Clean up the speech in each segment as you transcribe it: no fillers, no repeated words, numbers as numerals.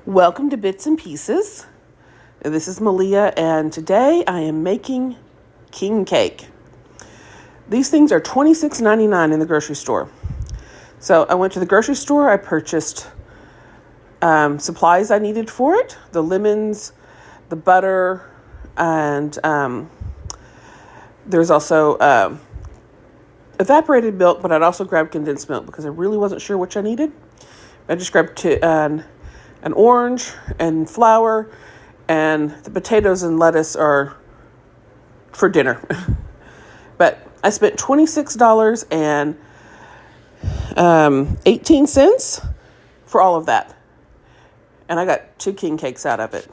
Welcome to Bits and Pieces. This is Malia, and today I am making king cake. These things are $26.99 in the grocery store. So I went to the grocery store. I purchased supplies I needed for it, the lemons, the butter, and there's also evaporated milk, but I'd also grabbed condensed milk because I really wasn't sure which I needed. I just grabbed an orange and flour, and the potatoes and lettuce are for dinner. But I spent $26.18 for all of that. And I got 2 king cakes out of it.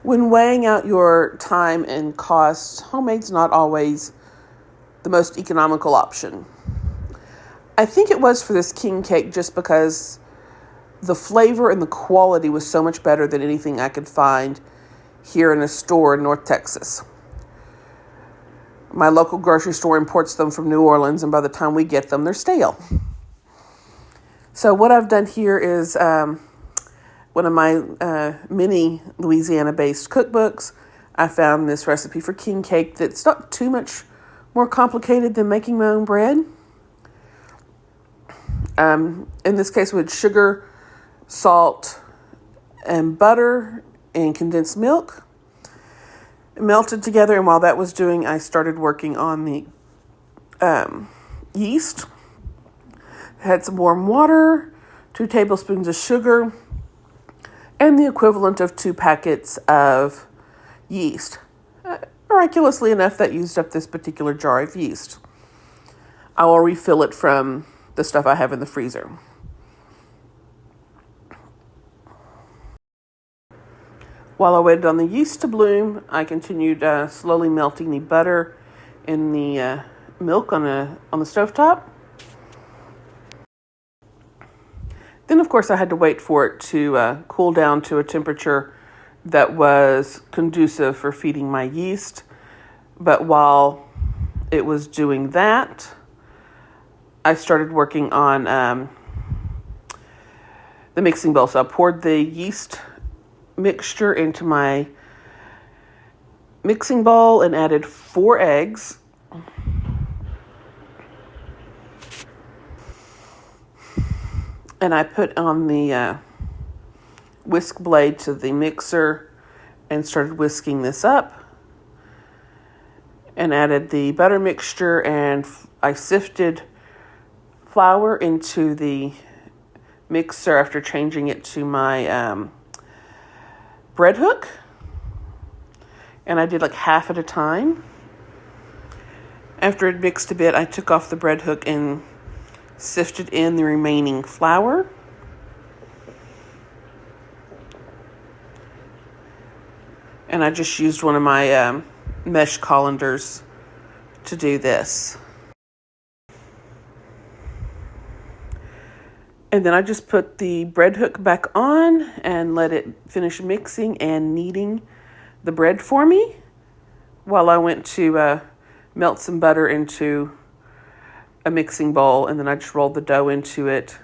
When weighing out your time and costs, homemade's not always the most economical option. I think it was for this king cake just because the flavor and the quality was so much better than anything I could find here in a store in North Texas. My local grocery store imports them from New Orleans, and by the time we get them, they're stale. So what I've done here is one of my mini Louisiana-based cookbooks. I found this recipe for king cake that's not too much more complicated than making my own bread. In this case, with sugar, salt, and butter and condensed milk melted together. And while that was doing, I started working on the yeast. Had some warm water, 2 tablespoons of sugar, and the equivalent of 2 packets of yeast. Miraculously enough, that used up this particular jar of yeast. I will refill it from the stuff I have in the freezer. While I waited on the yeast to bloom, I continued slowly melting the butter in the milk on the stovetop. Then, of course, I had to wait for it to cool down to a temperature that was conducive for feeding my yeast. But while it was doing that, I started working on the mixing bowl. So I poured the yeast mixture into my mixing bowl and added 4 eggs. And I put on the whisk blade to the mixer and started whisking this up. And added the butter mixture, and I sifted flour into the mixer after changing it to my bread hook. And I did like half at a time. After it mixed a bit, I took off the bread hook and sifted in the remaining flour. And I just used one of my mesh colanders to do this. And then I just put the bread hook back on and let it finish mixing and kneading the bread for me while I went to melt some butter into a mixing bowl. And then I just rolled the dough into it,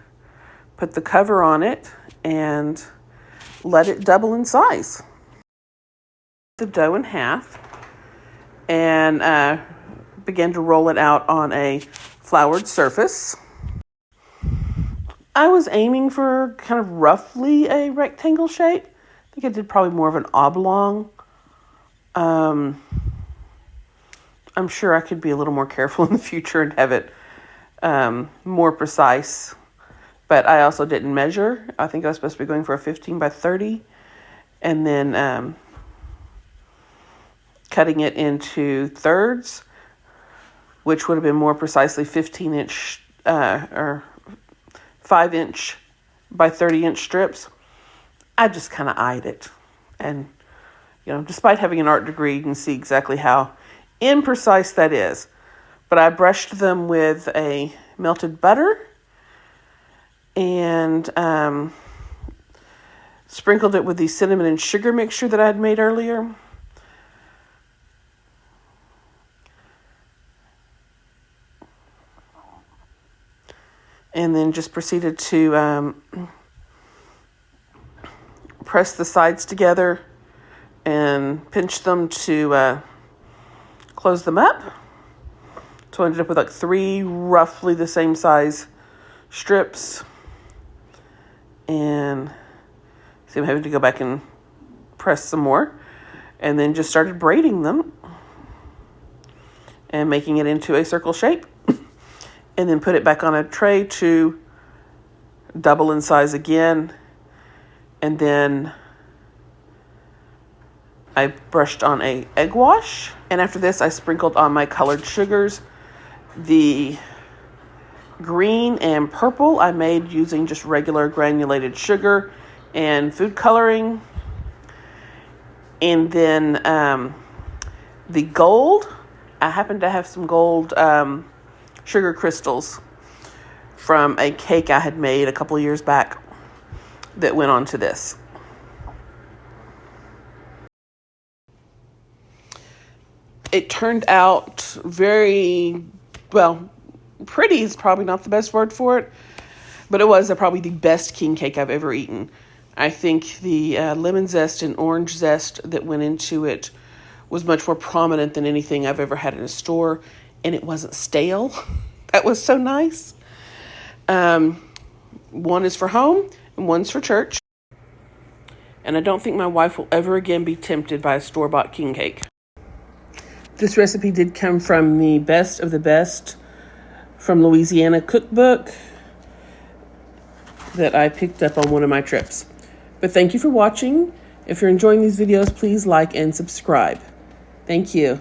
put the cover on it, and let it double in size. The dough in half and began to roll it out on a floured surface. I was aiming for kind of roughly a rectangle shape. I think I did probably more of an oblong. I'm sure I could be a little more careful in the future and have it more precise. But I also didn't measure. I think I was supposed to be going for a 15 by 30. And then cutting it into thirds, which would have been more precisely 15-inch or 5-inch by 30-inch strips. I just kind of eyed it. And, despite having an art degree, you can see exactly how imprecise that is. But I brushed them with a melted butter and sprinkled it with the cinnamon and sugar mixture that I had made earlier. and then just proceeded to press the sides together and pinch them to close them up. So I ended up with like 3 roughly the same size strips. And so I'm having to go back and press some more. And then just started braiding them and making it into a circle shape. And then put it back on a tray to double in size again. And then I brushed on a egg wash. And after this, I sprinkled on my colored sugars. The green and purple I made using just regular granulated sugar and food coloring. And then the gold, I happen to have some gold sugar crystals from a cake I had made a couple years back that went on to this. It turned out very, well, pretty is probably not the best word for it, but it was probably the best king cake I've ever eaten. I think the lemon zest and orange zest that went into it was much more prominent than anything I've ever had in a store, and it wasn't stale. That was so nice. One is for home and one's for church. And I don't think my wife will ever again be tempted by a store-bought king cake. This recipe did come from the Best of the Best from Louisiana cookbook that I picked up on one of my trips. But thank you for watching. If you're enjoying these videos, please like and subscribe. Thank you.